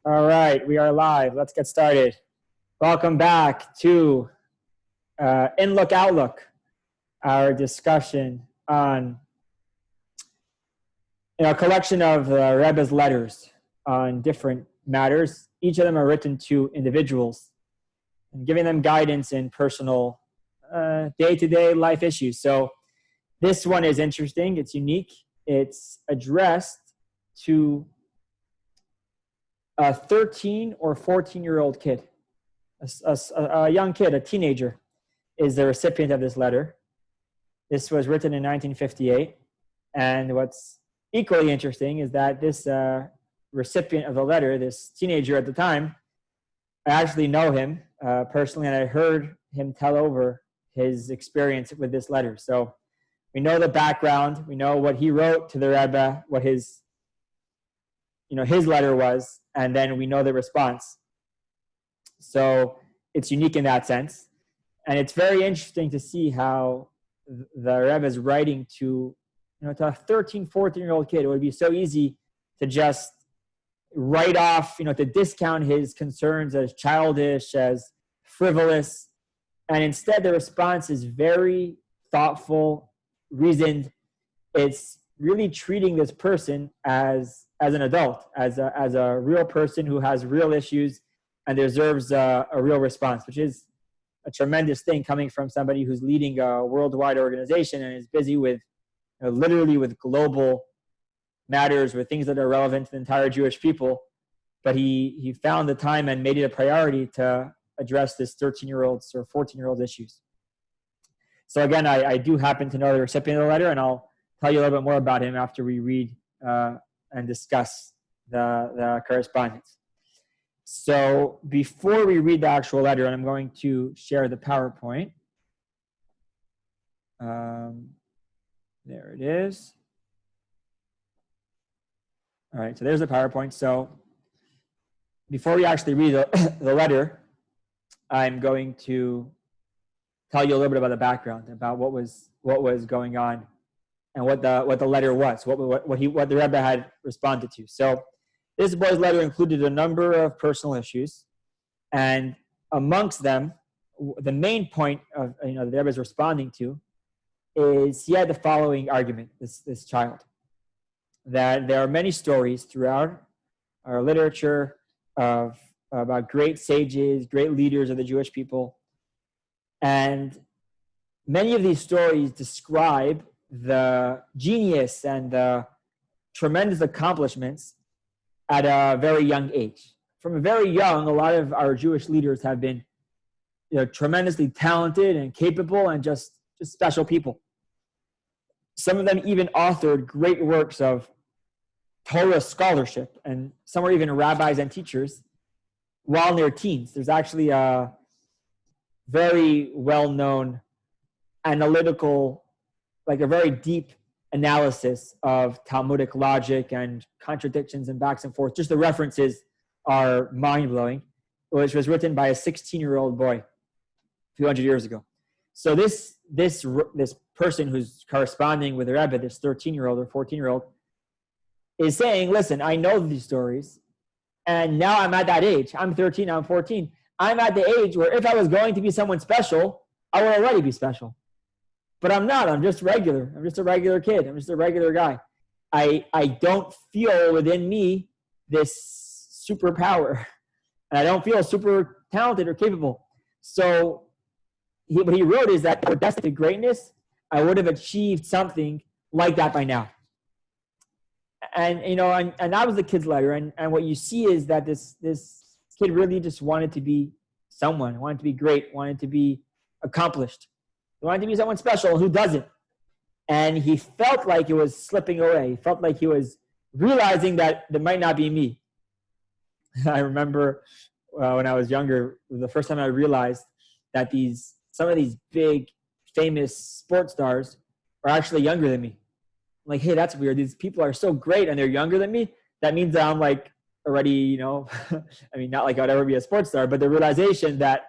All right, we are live. Let's get started. Welcome back to Inlook Outlook, our discussion on a collection of Rebbe's letters on different matters. Each of them are written to individuals and giving them guidance in personal day-to-day life issues. So this one is interesting. It's unique. It's addressed to a 13 or 14-year-old kid, a young kid, a teenager, is the recipient of this letter. This was written in 1958. And what's equally interesting is that this recipient of the letter, this teenager at the time, I actually know him personally, and I heard him tell over his experience with this letter. So we know the background. We know what he wrote to the Rebbe, what his letter was, and then we know the response. So it's unique in that sense. And it's very interesting to see how the Rebbe is writing to a 13, 14-year-old kid. It would be so easy to just write off, to discount his concerns as childish, as frivolous. And instead, the response is very thoughtful, reasoned. It's really treating this person as an adult, as a real person who has real issues and deserves a real response, which is a tremendous thing coming from somebody who's leading a worldwide organization and is busy with, literally with global matters, with things that are relevant to the entire Jewish people. But he found the time and made it a priority to address this 13-year-old's or 14-year-old's issues. So again, I do happen to know the recipient of the letter, and I'll tell you a little bit more about him after we read and discuss the correspondence. So before we read the actual letter, and I'm going to share the PowerPoint. There it is. All right, so there's the PowerPoint. So before we actually read the letter, I'm going to tell you a little bit about the background, about what was going on, and what the letter was, what the Rebbe had responded to. So this boy's letter included a number of personal issues, and amongst them, the main point of the Rebbe is responding to is he had the following argument. This child, that there are many stories throughout our literature about great sages, great leaders of the Jewish people, and many of these stories describe the genius and the tremendous accomplishments at a very young age. From a very young, a lot of our Jewish leaders have been tremendously talented and capable and just special people. Some of them even authored great works of Torah scholarship, and some were even rabbis and teachers while in their teens. There's actually a very well-known analytical, like a very deep analysis of Talmudic logic and contradictions and backs and forth. Just the references are mind-blowing, which was written by a 16-year-old boy a few hundred years ago. So this person who's corresponding with the Rebbe, this 13-year-old or 14-year-old, is saying, listen, I know these stories, and now I'm at that age. I'm 13, I'm 14. I'm at the age where if I was going to be someone special, I would already be special. But I'm not. I'm just regular. I'm just a regular kid. I'm just a regular guy. I don't feel within me this superpower. And I don't feel super talented or capable. So what he wrote is that for destined to greatness, I would have achieved something like that by now. And that was the kid's letter. And what you see is that this kid really just wanted to be someone, wanted to be great, wanted to be accomplished. He wanted to be someone special. Who doesn't? And he felt like it was slipping away. He felt like he was realizing that it might not be me. I remember when I was younger, the first time I realized that some of these big, famous sports stars are actually younger than me. I'm like, hey, that's weird. These people are so great and they're younger than me. That means that I'm like already, I mean, not like I'd ever be a sports star, but the realization that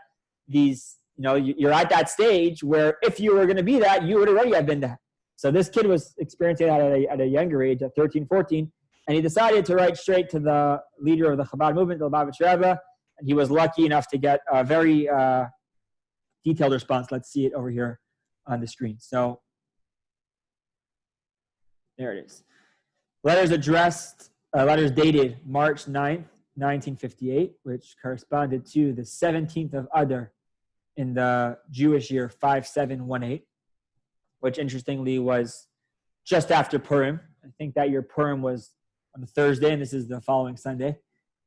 you're at that stage where if you were going to be that, you would already have been that. So this kid was experiencing that at a younger age, at 13, 14. And he decided to write straight to the leader of the Chabad movement, the Lubavitcher Rebbe, and he was lucky enough to get a very detailed response. Let's see it over here on the screen. So there it is. Letters dated March 9th, 1958, which corresponded to the 17th of Adar in the Jewish year 5718, which interestingly was just after Purim. I think that year Purim was on the Thursday, and this is the following Sunday.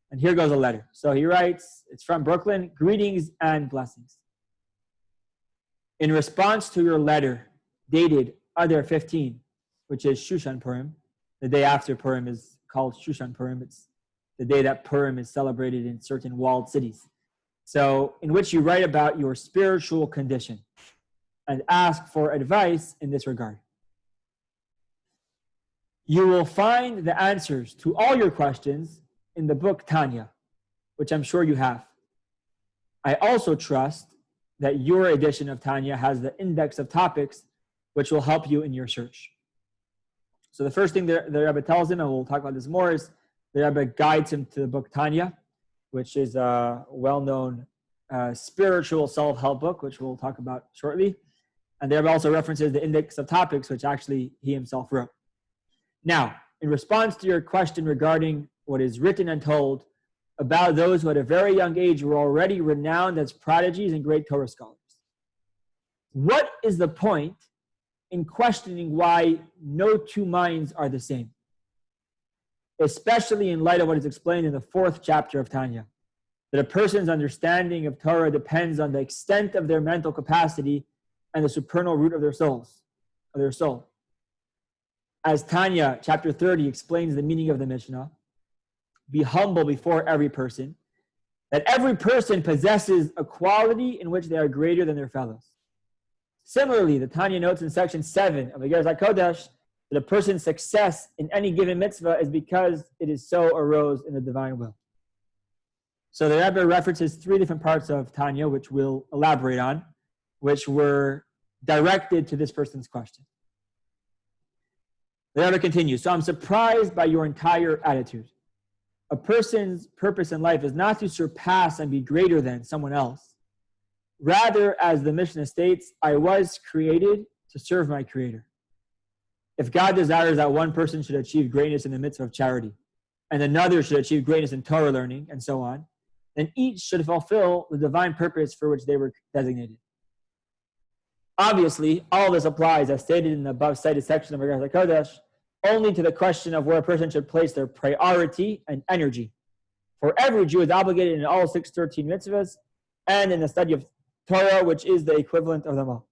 And here goes a letter. So he writes, it's from Brooklyn, greetings and blessings. In response to your letter dated Adar 15, which is Shushan Purim, the day after Purim is called Shushan Purim. It's the day that Purim is celebrated in certain walled cities. So in which you write about your spiritual condition and ask for advice in this regard. You will find the answers to all your questions in the book Tanya, which I'm sure you have. I also trust that your edition of Tanya has the index of topics which will help you in your search. So the first thing the Rebbe tells him, and we'll talk about this more, is the Rebbe guides him to the book Tanya, which is a well-known spiritual self-help book, which we'll talk about shortly. And the Rebbe also references the index of topics, which actually he himself wrote. Now, in response to your question regarding what is written and told about those who at a very young age were already renowned as prodigies and great Torah scholars, what is the point in questioning why no two minds are the same? Especially in light of what is explained in the 4th chapter of Tanya, that a person's understanding of Torah depends on the extent of their mental capacity and the supernal root of their soul. As Tanya, chapter 30, explains the meaning of the Mishnah, be humble before every person, that every person possesses a quality in which they are greater than their fellows. Similarly, the Tanya notes in section 7 of the Yardstick that a person's success in any given mitzvah is because it is so arose in the divine will. So the Rebbe references 3 different parts of Tanya, which we'll elaborate on, which were directed to this person's question. The Rebbe continues, so I'm surprised by your entire attitude. A person's purpose in life is not to surpass and be greater than someone else. Rather, as the Mishnah states, I was created to serve my Creator. If God desires that one person should achieve greatness in the midst of charity, and another should achieve greatness in Torah learning, and so on, then each should fulfill the divine purpose for which they were designated. Obviously, all this applies, as stated in the above cited section of Yardstick Kodesh, only to the question of where a person should place their priority and energy. For every Jew is obligated in all 613 mitzvahs and in the study of Torah, which is the equivalent of them all.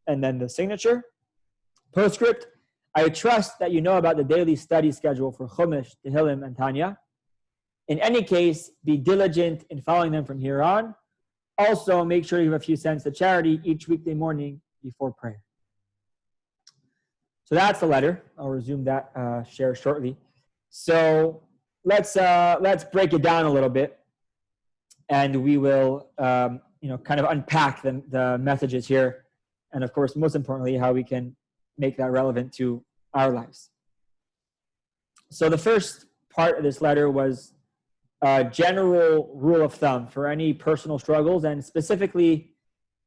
And then the signature, postscript, I trust that you know about the daily study schedule for Chumash, Tehillim, and Tanya. In any case, be diligent in following them from here on. Also, make sure you have a few cents to charity each weekday morning before prayer. So that's the letter. I'll resume that share shortly. So let's break it down a little bit, and we will kind of unpack the messages here, and of course, most importantly, how we can make that relevant to our lives. So the first part of this letter was a general rule of thumb for any personal struggles and specifically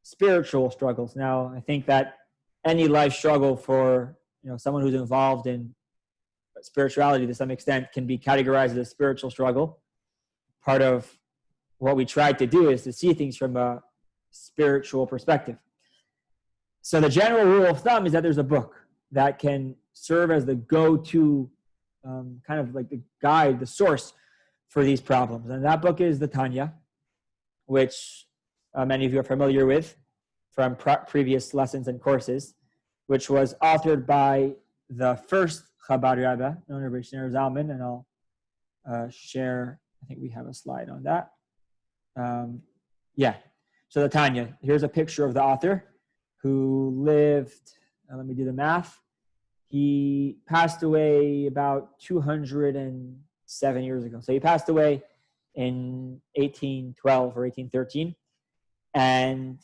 spiritual struggles. Now, I think that any life struggle for someone who's involved in spirituality to some extent can be categorized as a spiritual struggle. Part of what we try to do is to see things from a spiritual perspective. So the general rule of thumb is that there's a book that can serve as the go-to kind of like the guide, the source for these problems. And that book is the Tanya, which many of you are familiar with from previous lessons and courses, which was authored by the first Chabad Rebbe, known as Rabbi Zalman, and I'll share, I think we have a slide on that. So the Tanya, here's a picture of the author who lived, let me do the math, he passed away about 207 years ago. So he passed away in 1812 or 1813. And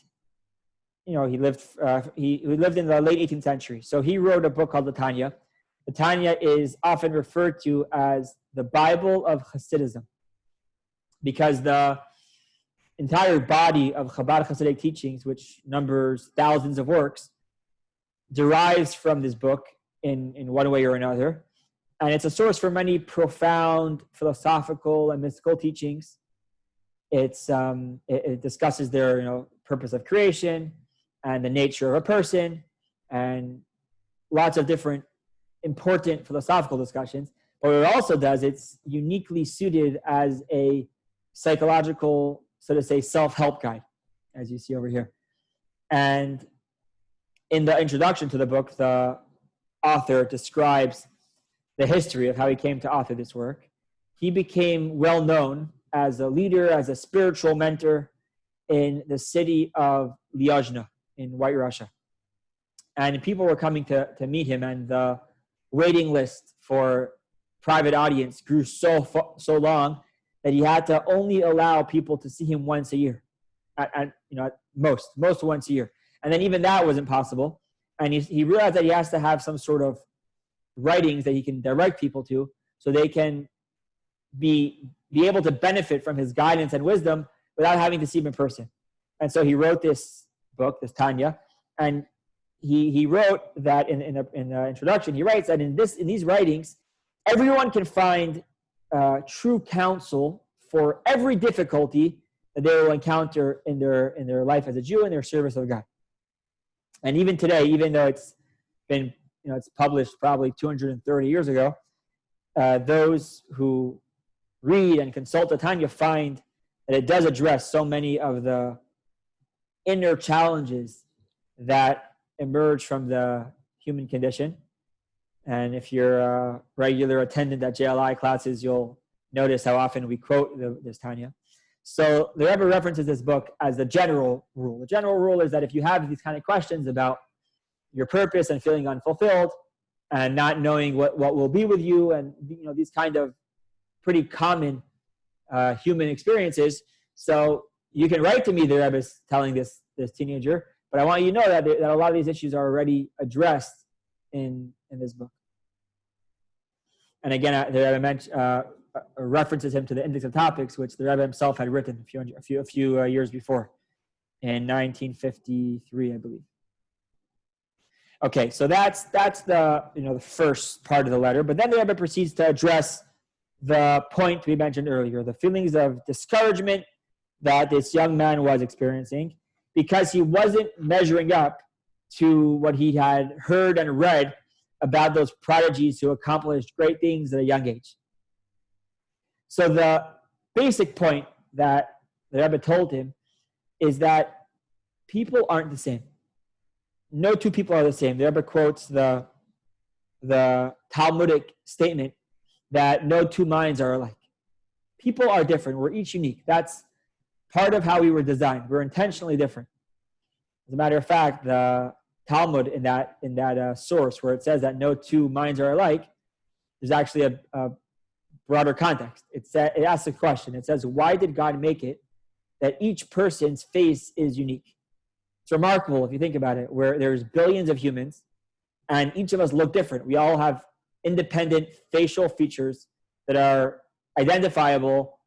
he lived in the late 18th century. So he wrote a book called the Tanya, The Tanya is often referred to as the Bible of Hasidism, because the entire body of Chabad Hasidic teachings, which numbers thousands of works, derives from this book in one way or another. And it's a source for many profound philosophical and mystical teachings. It discusses their purpose of creation and the nature of a person and lots of different important philosophical discussions. But what it also does, it's uniquely suited as a psychological, so to say, self-help guide, as you see over here. And in the introduction to the book, the author describes the history of how he came to author this work. He became well known as a leader, as a spiritual mentor in the city of Liozna in White Russia. And people were coming to meet him, and the waiting list for private audience grew so long that he had to only allow people to see him once a year, at most once a year. And then even that wasn't possible. And he realized that he has to have some sort of writings that he can direct people to, so they can be able to benefit from his guidance and wisdom without having to see him in person. And so he wrote this book, this Tanya, and he wrote that in the introduction, he writes that in these writings, everyone can find true counsel for every difficulty that they will encounter in their life as a Jew and their service of God. And even today, even though it's been it's published probably 230 years ago, those who read and consult the Tanya find that it does address so many of the inner challenges that emerge from the human condition. And if you're a regular attendant at JLI classes, you'll notice how often we quote this Tanya. So the Rebbe references this book as the general rule. The general rule is that if you have these kind of questions about your purpose and feeling unfulfilled and not knowing what will be with you, and these kind of pretty common human experiences, so you can write to me, the Rebbe is telling this teenager, but I want you to know that a lot of these issues are already addressed in this book. And again, the Rebbe references him to the Index of Topics, which the Rebbe himself had written a few years before, in 1953, I believe. Okay, so that's the first part of the letter. But then the Rebbe proceeds to address the point we mentioned earlier, the feelings of discouragement that this young man was experiencing because he wasn't measuring up to what he had heard and read about those prodigies who accomplished great things at a young age. So the basic point that the Rebbe told him is that people aren't the same. No two people are the same. The Rebbe quotes the Talmudic statement that no two minds are alike. People are different. We're each unique. That's part of how we were designed. We're intentionally different. As a matter of fact, the Talmud in that source where it says that no two minds are alike, there's actually a broader context. It asks a question. It says, why did God make it that each person's face is unique? It's remarkable if you think about it, where there's billions of humans and each of us look different. We all have independent facial features that are identifiable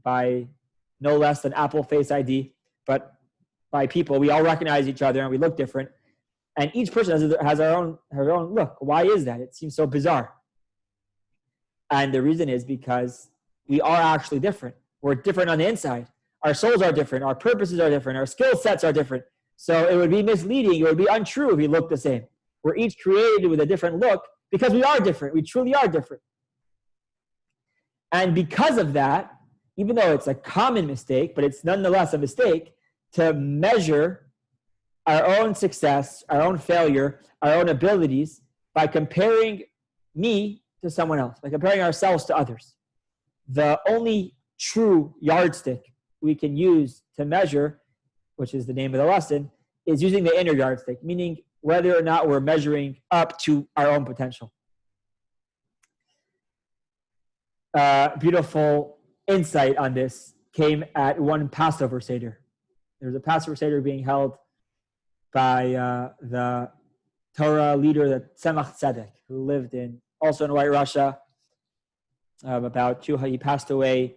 by no less than Apple Face ID, but by people. We all recognize each other and we look different. And each person has her own look. Why is that? It seems so bizarre. And the reason is because we are actually different. We're different on the inside. Our souls are different. Our purposes are different. Our skill sets are different. So it would be misleading. It would be untrue if we looked the same. We're each created with a different look because we are different. We truly are different. And because of that, even though it's a common mistake, but it's nonetheless a mistake to measure our own success, our own failure, our own abilities by comparing me to someone else, by comparing ourselves to others. The only true yardstick we can use to measure, which is the name of the lesson, is using the inner yardstick, meaning whether or not we're measuring up to our own potential. Beautiful insight on this came at one Passover Seder. There was a Passover Seder being held by the Torah leader, the Tzemach Tzedek, who lived also in White Russia. He passed away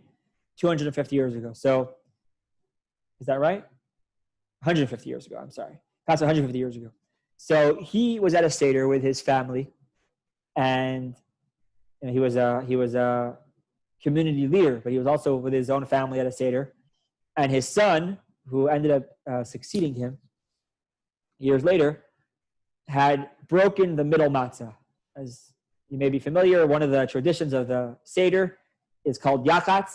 250 years ago. So, is that right? 150 years ago, I'm sorry. Passed 150 years ago. So he was at a Seder with his family, and he was a community leader, but he was also with his own family at a Seder. And his son, who ended up succeeding him years later, had broken the middle matzah. As you may be familiar, one of the traditions of the Seder is called Yachatz.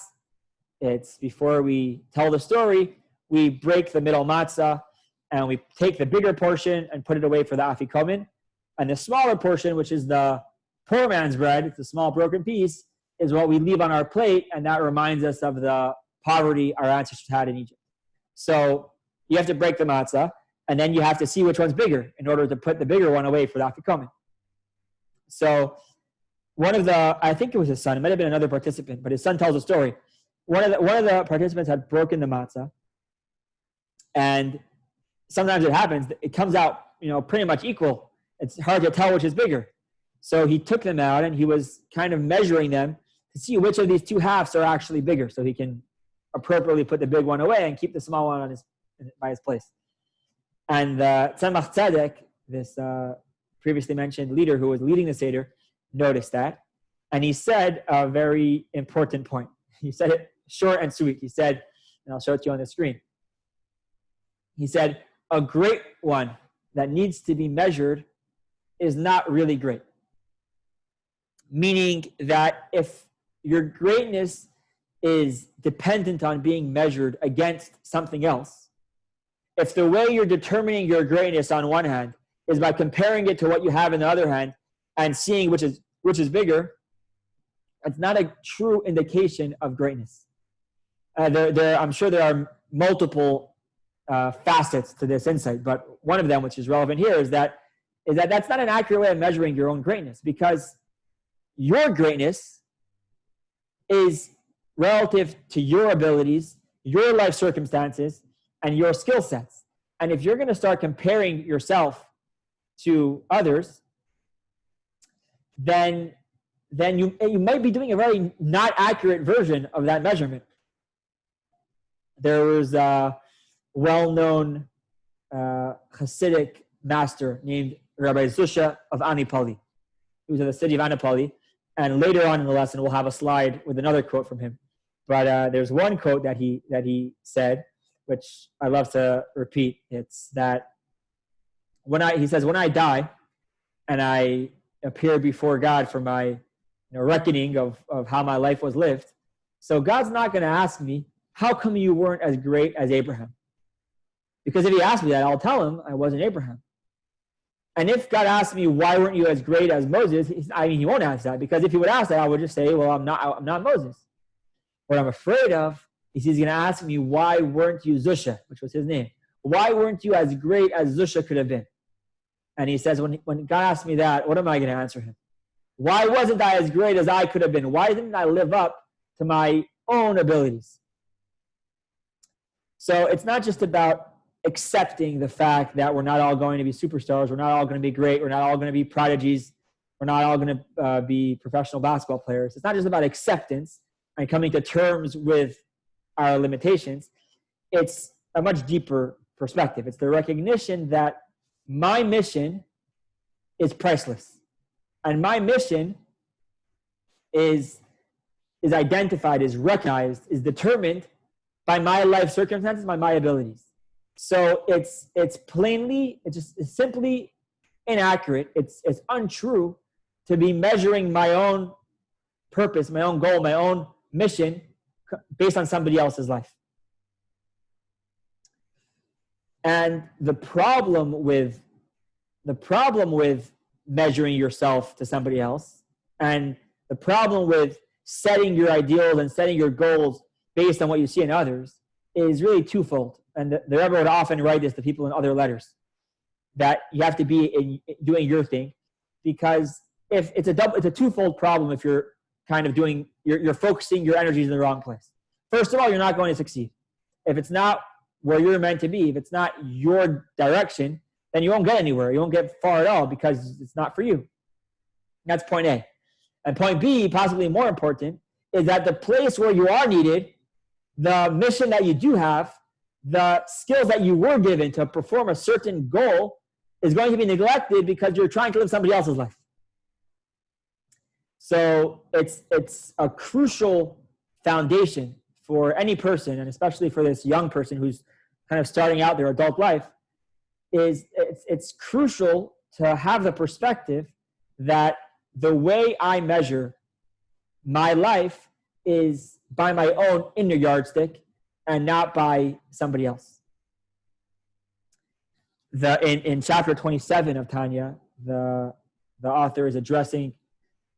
It's before we tell the story, we break the middle matzah, and we take the bigger portion and put it away for the afikomen. And the smaller portion, which is the poor man's bread, it's a small broken piece, is what we leave on our plate, and that reminds us of the poverty our ancestors had in Egypt. So you have to break the matzah, and then you have to see which one's bigger in order to put the bigger one away for the afikomen. So I think it was his son, it might have been another participant, but his son tells a story. One of the participants had broken the matzah, and sometimes it happens, it comes out, pretty much equal. It's hard to tell which is bigger. So he took them out and he was kind of measuring them to see which of these two halves are actually bigger, so he can appropriately put the big one away and keep the small one by his place. And Tzemach Tzedek, this previously mentioned leader who was leading the Seder, noticed that. And he said a very important point. He said it short and sweet. He said, and I'll show it to you on the screen. He said, a great one that needs to be measured is not really great. Meaning that if your greatness is dependent on being measured against something else, if the way you're determining your greatness on one hand is by comparing it to what you have in the other hand and seeing which is bigger, it's not a true indication of greatness. I'm sure there are multiple facets to this insight, but one of them, which is relevant here, is that that's not an accurate way of measuring your own greatness, because your greatness is relative to your abilities, your life circumstances, and your skill sets. And if you're going to start comparing yourself to others, then you might be doing a very not accurate version of that measurement. There was a well-known Hasidic master named Rabbi Zusha of Anipali. He was in the city of Anipali. And later on in the lesson, we'll have a slide with another quote from him. But there's one quote that he said, which I love to repeat. It's that he says, when I die and I appear before God for my reckoning of how my life was lived, so God's not going to ask me, how come you weren't as great as Abraham? Because if he asked me that, I'll tell him I wasn't Abraham. And if God asked me, why weren't you as great as Moses? He won't ask that, because if he would ask that, I would just say, well, I'm not Moses. What I'm afraid of is he's going to ask me, why weren't you Zusha, which was his name? Why weren't you as great as Zusha could have been? And he says, when God asked me that, what am I going to answer him? Why wasn't I as great as I could have been? Why didn't I live up to my own abilities? So it's not just about accepting the fact that we're not all going to be superstars, we're not all going to be great, we're not all going to be prodigies, we're not all going to be professional basketball players. It's not just about acceptance and coming to terms with our limitations. It's a much deeper perspective. It's the recognition that my mission is priceless. And my mission is identified, is recognized, is determined by my life circumstances, by my abilities. So it's simply inaccurate. It's untrue to be measuring my own purpose, my own goal, my own mission based on somebody else's life. And the problem with measuring yourself to somebody else, and the problem with setting your ideals and setting your goals based on what you see in others, is really twofold. And the Rebbe would often write this to people in other letters, that you have to be doing your thing, because if it's a twofold problem if you're kind of you're focusing your energies in the wrong place. First of all, you're not going to succeed. If it's not where you're meant to be, if it's not your direction, then you won't get anywhere. You won't get far at all because it's not for you. That's point A. And point B, possibly more important, is that the place where you are needed, the mission that you do have, the skills that you were given to perform a certain goal is going to be neglected because you're trying to live somebody else's life. So it's a crucial foundation for any person, and especially for this young person who's kind of starting out their adult life, it's crucial to have the perspective that the way I measure my life is by my own inner yardstick and not by somebody else. In chapter 27 of Tanya, the author is addressing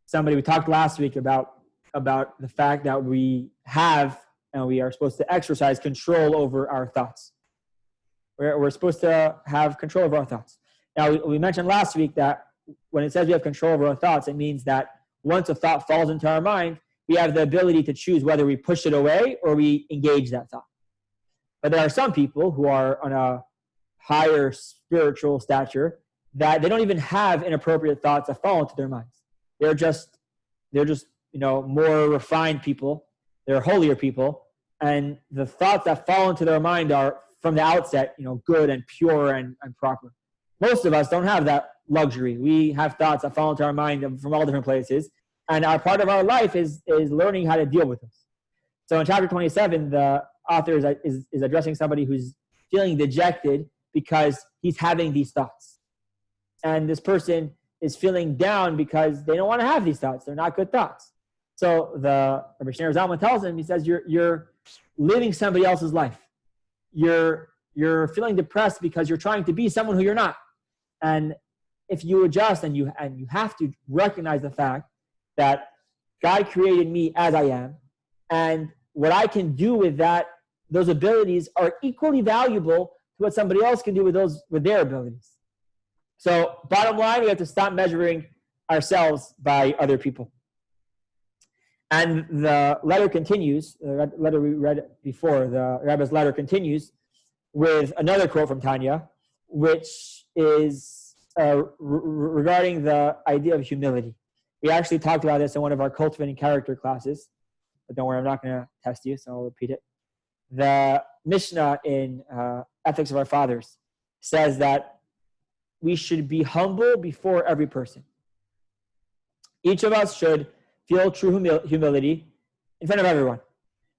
somebody. We talked last week about the fact that we have and we are supposed to exercise control over our thoughts. We're supposed to have control over our thoughts. Now, we mentioned last week that when it says we have control over our thoughts, it means that once a thought falls into our mind, we have the ability to choose whether we push it away or we engage that thought. But there are some people who are on a higher spiritual stature that they don't even have inappropriate thoughts that fall into their minds. They're just more refined people. They're holier people, and the thoughts that fall into their mind are from the outset, good and pure and proper. Most of us don't have that luxury. We have thoughts that fall into our mind from all different places, and our part of our life is learning how to deal with them. So in chapter 27, the author is addressing somebody who's feeling dejected because he's having these thoughts. And this person is feeling down because they don't want to have these thoughts. They're not good thoughts. So the Rabbi Zalman tells him, he says, you're living somebody else's life. You're feeling depressed because you're trying to be someone who you're not. And if you adjust and you have to recognize the fact that God created me as I am, and what I can do with those abilities are equally valuable to what somebody else can do with their abilities. So bottom line, we have to stop measuring ourselves by other people. And the letter continues, the letter we read before, the Rebbe's letter continues with another quote from Tanya, which is regarding the idea of humility. We actually talked about this in one of our cultivating character classes, but don't worry, I'm not going to test you, so I'll repeat it. The Mishnah in Ethics of Our Fathers says that we should be humble before every person. Each of us should feel true humility in front of everyone,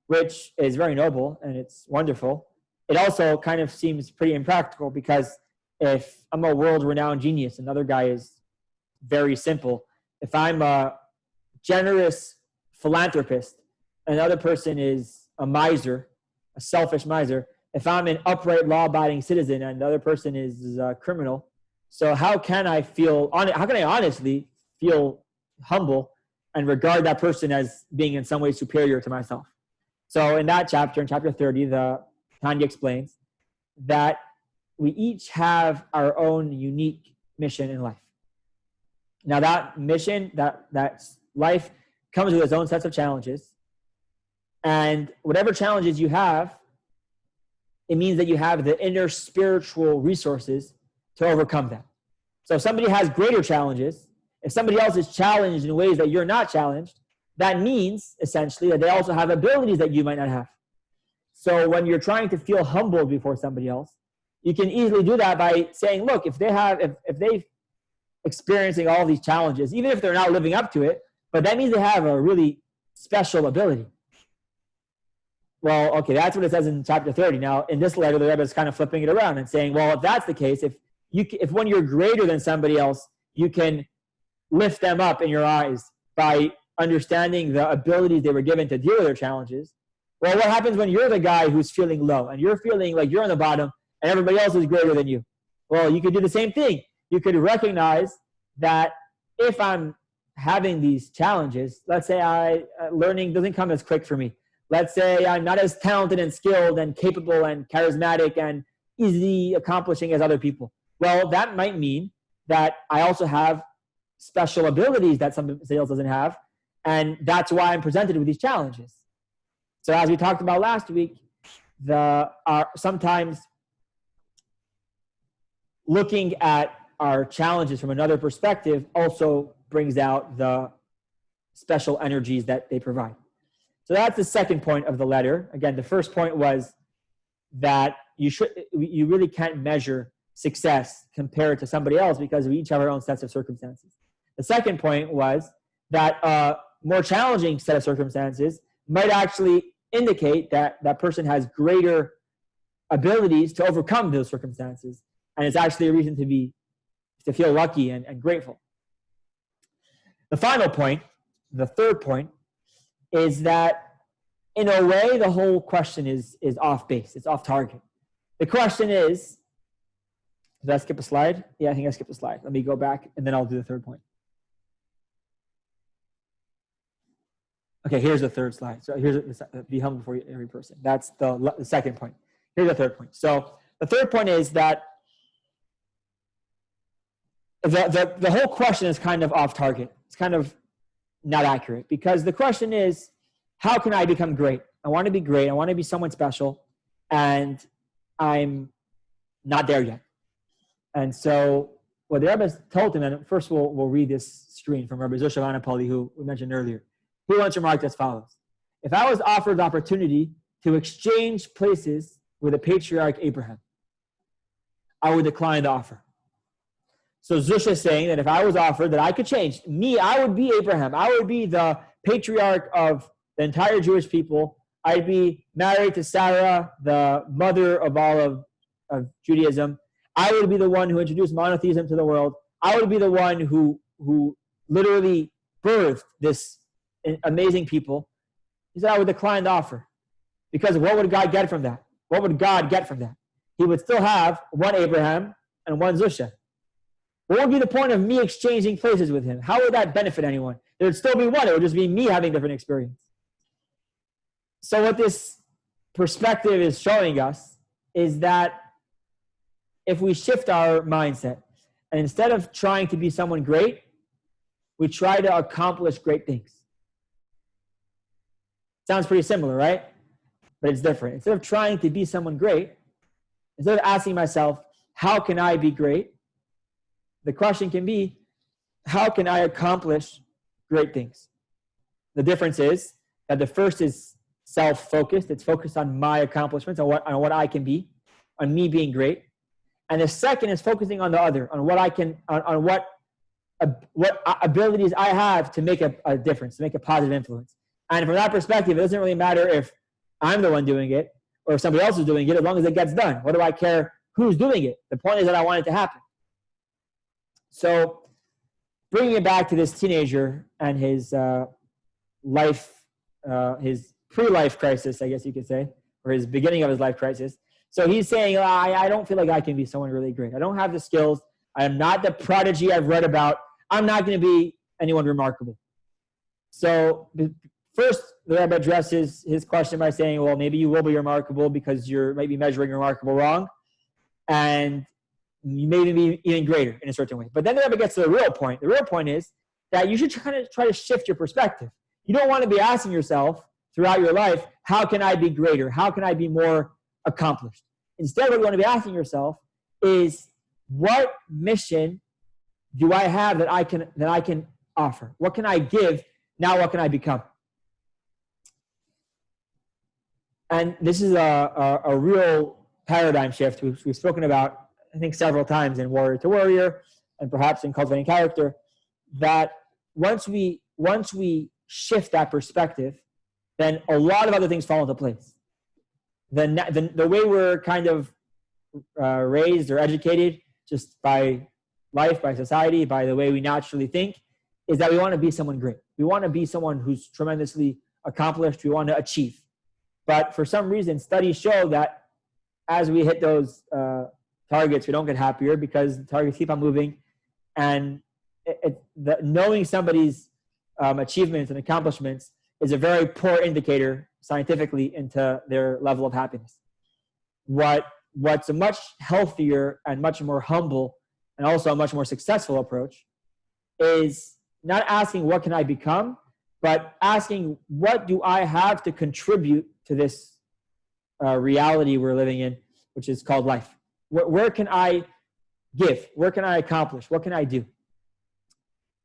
which is very noble and it's wonderful. It also kind of seems pretty impractical because if I'm a world-renowned genius, another guy is very simple. If I'm a generous philanthropist, another person is a miser, a selfish miser. If I'm an upright, law-abiding citizen and the other person is a criminal, so how can I honestly feel humble and regard that person as being in some way superior to myself? So in that chapter, in chapter 30, the Tanya explains that we each have our own unique mission in life. Now that mission, that life comes with its own sets of challenges. And whatever challenges you have, it means that you have the inner spiritual resources to overcome them. So if somebody has greater challenges, if somebody else is challenged in ways that you're not challenged, that means essentially that they also have abilities that you might not have. So when you're trying to feel humble before somebody else, you can easily do that by saying, look, if they've experiencing all these challenges, even if they're not living up to it, but that means they have a really special ability. Well, okay, that's what it says in chapter 30. Now, in this letter, the Rebbe is kind of flipping it around and saying, well, if that's the case, if when you're greater than somebody else, you can lift them up in your eyes by understanding the abilities they were given to deal with their challenges. Well, what happens when you're the guy who's feeling low and you're feeling like you're on the bottom and everybody else is greater than you? Well, you could do the same thing. You could recognize that if I'm having these challenges, let's say learning doesn't come as quick for me. Let's say I'm not as talented and skilled and capable and charismatic and easily accomplishing as other people. Well, that might mean that I also have special abilities that somebody else doesn't have, and that's why I'm presented with these challenges. So as we talked about last week, sometimes looking at our challenges from another perspective also brings out the special energies that they provide. So that's the second point of the letter. Again, the first point was that you really can't measure success compared to somebody else because we each have our own sets of circumstances. The second point was that a more challenging set of circumstances might actually indicate that that person has greater abilities to overcome those circumstances. And it's actually a reason to feel lucky and grateful. The final point, the third point, is that in a way, the whole question is off base. It's off target. The question is, did I skip a slide? Yeah, I think I skipped a slide. Let me go back and then I'll do the third point. Okay, here's the third slide. So be humble before every person. That's the second point. Here's the third point. So the third point is that the whole question is kind of off target. It's kind of not accurate because the question is, how can I become great? I want to be great. I want to be someone special, and I'm not there yet. And so what the Rebbe told him, and first we'll read this screen from Rabbi Zusha Vanapoli, who we mentioned earlier. He once remarked as follows: if I was offered the opportunity to exchange places with the patriarch Abraham, I would decline the offer. So Zusha is saying that if I was offered that I could change, I would be Abraham. I would be the patriarch of the entire Jewish people. I'd be married to Sarah, the mother of all of Judaism. I would be the one who introduced monotheism to the world. I would be the one who literally birthed this amazing people. He said I would decline the offer. Because what would God get from that? What would God get from that? He would still have one Abraham and one Zusha. What would be the point of me exchanging places with him? How would that benefit anyone? There would still be one. It would just be me having different experience. So what this perspective is showing us is that if we shift our mindset and instead of trying to be someone great, we try to accomplish great things. Sounds pretty similar, right? But it's different. Instead of trying to be someone great, instead of asking myself, how can I be great? The question can be, how can I accomplish great things? The difference is that the first is self-focused. It's focused on my accomplishments, on what I can be, on me being great. And the second is focusing on the other, on what I can, on what abilities I have to make a difference, to make a positive influence. And from that perspective, it doesn't really matter if I'm the one doing it or if somebody else is doing it, as long as it gets done. What do I care who's doing it? The point is that I want it to happen. So bringing it back to this teenager and his his pre-life crisis, I guess you could say, or his beginning of his life crisis. So he's saying, I don't feel like I can be someone really great. I don't have the skills. I am not the prodigy I've read about. I'm not going to be anyone remarkable. So first, the Rebbe addresses his question by saying, well, maybe you will be remarkable because you might be measuring remarkable wrong. And you may be even greater in a certain way. But then the Rebbe gets to the real point. The real point is that you should kind of try to shift your perspective. You don't want to be asking yourself throughout your life, how can I be greater? How can I be more accomplished? Instead, what you want to be asking yourself is, what mission do I have that I can offer? What can I give? Now what can I become? And this is a real paradigm shift we've spoken about, I think, several times in Warrior to Warrior and perhaps in Cultivating Character, that once we shift that perspective, then a lot of other things fall into place. The way we're kind of raised or educated just by life, by society, by the way we naturally think, is that we want to be someone great. We want to be someone who's tremendously accomplished. We want to achieve. But for some reason, studies show that as we hit those targets, we don't get happier because the targets keep on moving. And knowing somebody's achievements and accomplishments is a very poor indicator scientifically into their level of happiness. What's a much healthier and much more humble and also a much more successful approach is not asking what can I become, but asking what do I have to contribute to this reality we're living in, which is called life. Where can I give? What can I accomplish? What can I do?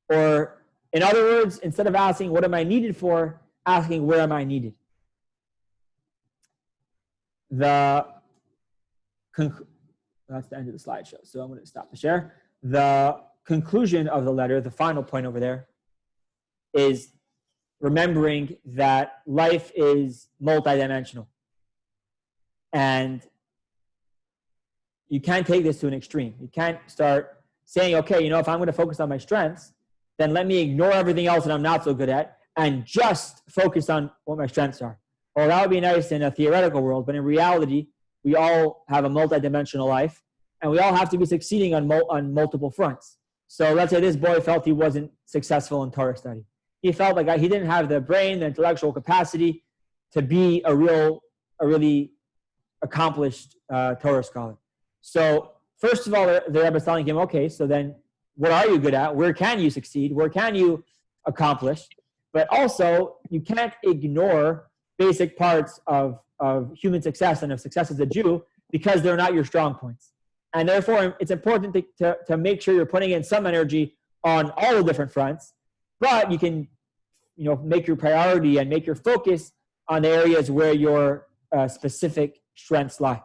Or in other words, instead of asking, what am I needed for, asking, where am I needed? That's the end of the slideshow, so I'm going to stop the share. The conclusion of the letter, the final point over there, is remembering that life is multidimensional. And you can't take this to an extreme. You can't start saying, okay, if I'm going to focus on my strengths, then let me ignore everything else that I'm not so good at and just focus on what my strengths are. Well, that would be nice in a theoretical world, but in reality, we all have a multidimensional life, and we all have to be succeeding on multiple fronts. So let's say this boy felt he wasn't successful in Torah study. He felt like he didn't have the brain, the intellectual capacity to be a really accomplished Torah scholar. So first of all, the Rebbe is telling him, okay, so then what are you good at? Where can you succeed? Where can you accomplish? But also, you can't ignore basic parts of human success and of success as a Jew because they're not your strong points. And therefore, it's important to make sure you're putting in some energy on all the different fronts, but you can make your priority and make your focus on the areas where your specific strengths lie.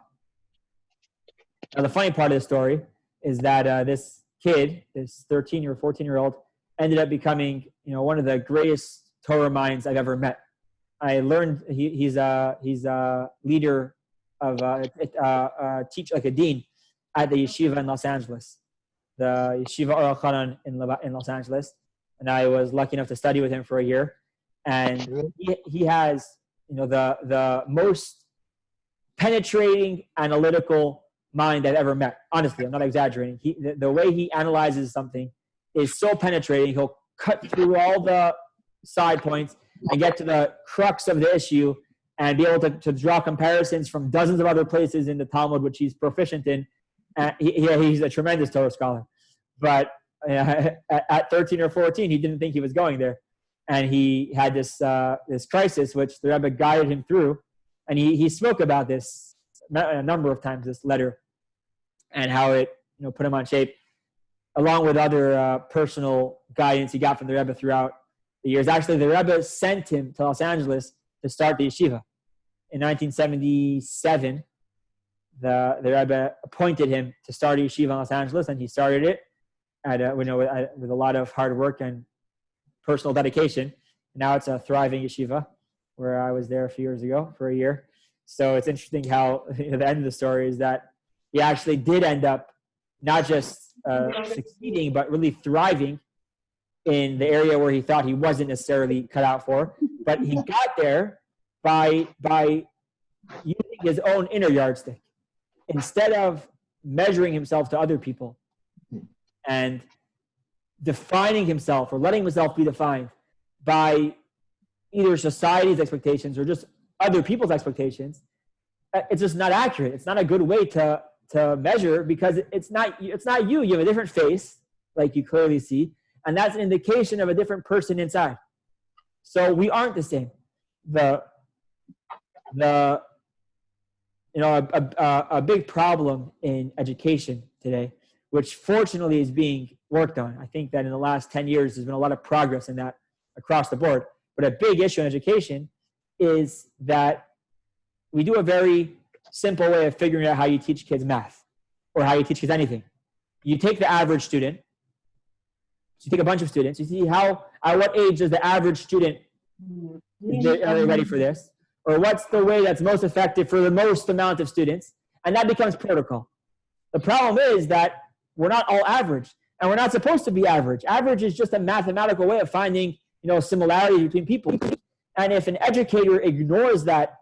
Now, the funny part of the story is that this kid, this 13 or 14-year-old, ended up becoming one of the greatest Torah minds I've ever met. I learned he's a leader of teach like a dean at the yeshiva in Los Angeles, the yeshiva Or HaChanan in Los Angeles, and I was lucky enough to study with him for a year. And he has the most penetrating analytical mind I've ever met. Honestly, I'm not exaggerating. The way he analyzes something is so penetrating. He'll cut through all the side points and get to the crux of the issue and be able to draw comparisons from dozens of other places in the Talmud, which he's proficient in. He's a tremendous Torah scholar. But at 13 or 14, he didn't think he was going there. And he had this crisis, which the Rebbe guided him through. And he spoke about this a number of times, this letter, and how it put him on shape, along with other personal guidance he got from the Rebbe throughout the years. Actually, the Rebbe sent him to Los Angeles to start the yeshiva. In 1977, the Rebbe appointed him to start a yeshiva in Los Angeles, and he started it with a lot of hard work and personal dedication. Now it's a thriving yeshiva, where I was there a few years ago for a year. So it's interesting how the end of the story is that he actually did end up not just succeeding, but really thriving in the area where he thought he wasn't necessarily cut out for. But he got there by using his own inner yardstick instead of measuring himself to other people and defining himself or letting himself be defined by either society's expectations or just other people's expectations. It's just not accurate. It's not a good way to measure, because it's not you. You have a different face, like you clearly see, and that's an indication of a different person inside. So we aren't the same. A big problem in education today, which fortunately is being worked on. I think that in the last 10 years, there's been a lot of progress in that across the board. But a big issue in education is that we do a very simple way of figuring out how you teach kids math or how you teach kids anything. You take the average student, so you take a bunch of students, you see at what age does the average student, are they ready for this? Or what's the way that's most effective for the most amount of students? And that becomes protocol. The problem is that we're not all average, and we're not supposed to be average. Average is just a mathematical way of finding, similarities between people. And if an educator ignores that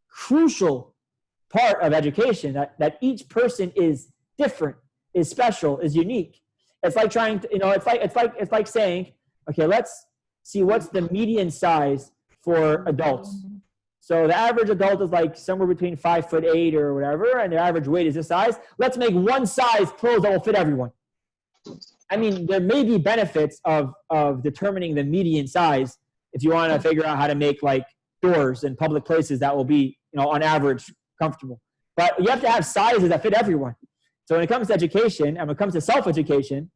crucial part of education, that each person is different, is special, is unique, it's like trying to, it's like saying, okay, let's see what's the median size for adults. So the average adult is like somewhere between 5'8" or whatever, and their average weight is this size. Let's make one size clothes that will fit everyone. I mean, there may be benefits of determining the median size if you want to figure out how to make like doors in public places that will be, on average comfortable. But you have to have sizes that fit everyone. So when it comes to education and when it comes to self-education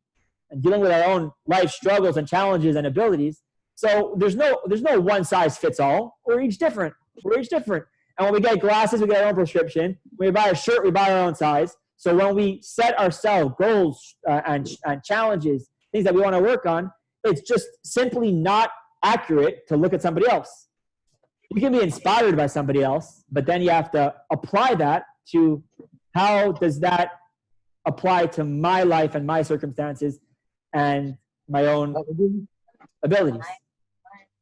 and dealing with our own life struggles and challenges and abilities, so there's no one size fits all. We're each different. And when we get glasses, we get our own prescription. When we buy a shirt, we buy our own size. So when we set ourselves goals and challenges, things that we want to work on, it's just simply not accurate to look at somebody else. You can be inspired by somebody else, but then you have to apply that to how does that apply to my life and my circumstances and my own abilities.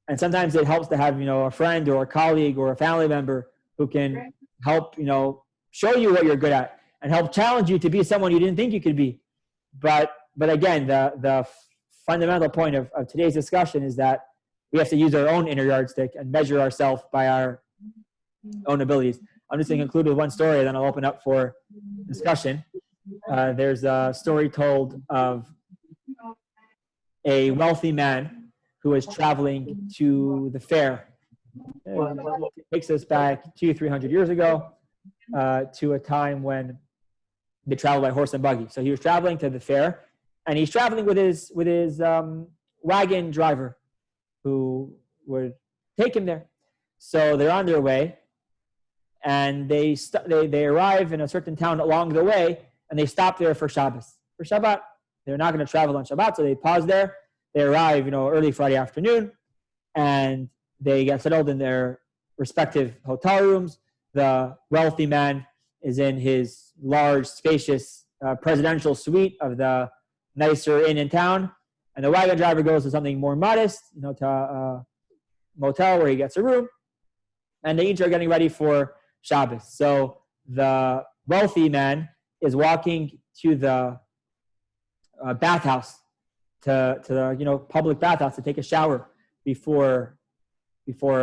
And sometimes it helps to have, a friend or a colleague or a family member who can help, show you what you're good at and help challenge you to be someone you didn't think you could be. But again, the fundamental point of today's discussion is that we have to use our own inner yardstick and measure ourselves by our own abilities. I'm just going to conclude with one story, then I'll open up for discussion. There's a story told of a wealthy man who was traveling to the fair. It takes us back 200-300 years ago to a time when they traveled by horse and buggy. So he was traveling to the fair, and he's traveling with his wagon driver, who would take him there. So they're on their way, and they arrive in a certain town along the way, and they stop there for Shabbos, for Shabbat. They're not going to travel on Shabbat, so they pause there. They arrive, early Friday afternoon, and they get settled in their respective hotel rooms. The wealthy man is in his large, spacious presidential suite of the nicer inn in town, and the wagon driver goes to something more modest, to a motel where he gets a room, and they each are getting ready for Shabbos. So the wealthy man is walking to the bathhouse, to the public bathhouse to take a shower before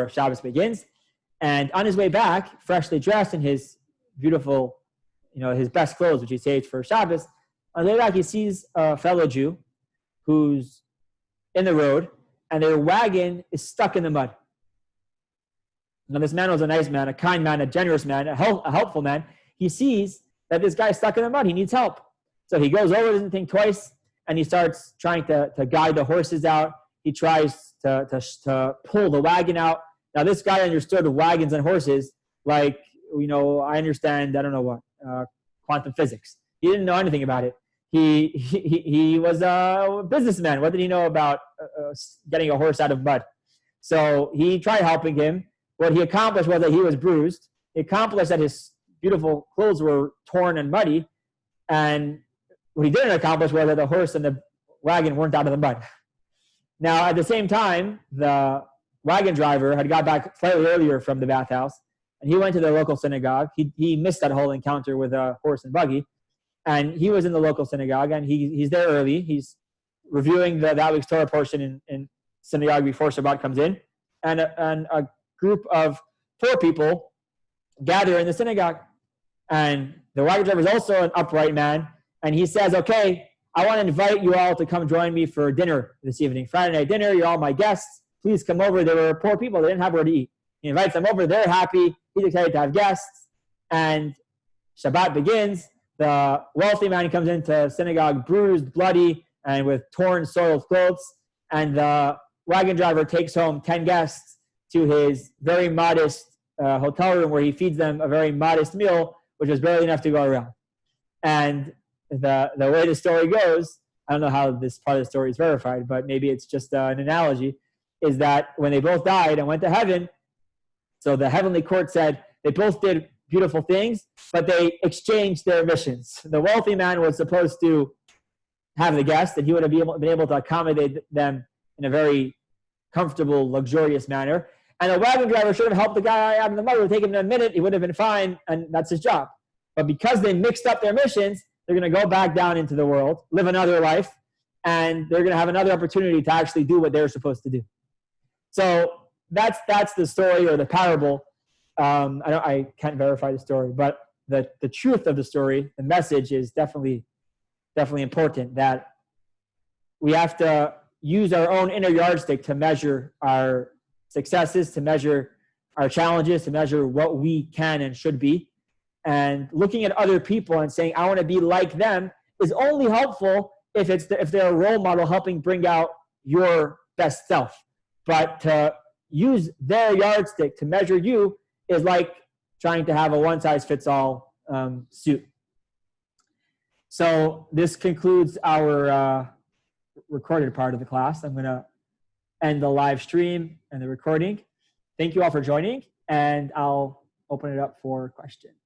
Shabbos begins. And on his way back, freshly dressed in his beautiful, his best clothes, which he saved for Shabbos, on the way back he sees a fellow Jew who's in the road, and their wagon is stuck in the mud. Now this man was a nice man, a kind man, a generous man, a helpful man. He sees that this guy's stuck in the mud. He needs help. So he goes over, doesn't think twice, and he starts trying to guide the horses out. He tries to pull the wagon out. Now, this guy understood wagons and horses like, I understand, I don't know what, quantum physics. He didn't know anything about it. He was a businessman. What did he know about getting a horse out of mud? So he tried helping him. What he accomplished was that he was bruised. He accomplished that his beautiful clothes were torn and muddy. And what he didn't accomplish was that the horse and the wagon weren't out of the mud. Now, at the same time, the wagon driver had got back slightly earlier from the bathhouse, and he went to the local synagogue. He missed that whole encounter with a horse and buggy, and he was in the local synagogue, and he's there early. He's reviewing that week's Torah portion in synagogue before Shabbat comes in, and a group of poor people gather in the synagogue, and the wagon driver is also an upright man, and he says, okay, I want to invite you all to come join me for dinner this evening. Friday night dinner, you're all my guests. Please come over. They were poor people. They didn't have where to eat. He invites them over. They're happy. He's excited to have guests. And Shabbat begins. The wealthy man comes into synagogue bruised, bloody, and with torn, soiled clothes. And the wagon driver takes home 10 guests to his very modest hotel room where he feeds them a very modest meal, which was barely enough to go around. And the way the story goes, I don't know how this part of the story is verified, but maybe it's just an analogy, is that when they both died and went to heaven, so the heavenly court said they both did beautiful things, but they exchanged their missions. The wealthy man was supposed to have the guests, and he would have been able to accommodate them in a very comfortable, luxurious manner. And the wagon driver should have helped the guy out in the mud. It would take him a minute. He would have been fine, and that's his job. But because they mixed up their missions, they're going to go back down into the world, live another life, and they're going to have another opportunity to actually do what they're supposed to do. So that's the story or the parable. I can't verify the story, but the truth of the story, the message is definitely important, that we have to use our own inner yardstick to measure our successes, to measure our challenges, to measure what we can and should be. And looking at other people and saying, I want to be like them, is only helpful if they're a role model helping bring out your best self. But to use their yardstick to measure you is like trying to have a one-size-fits-all suit. So this concludes our recorded part of the class. I'm going to end the live stream and the recording. Thank you all for joining, and I'll open it up for questions.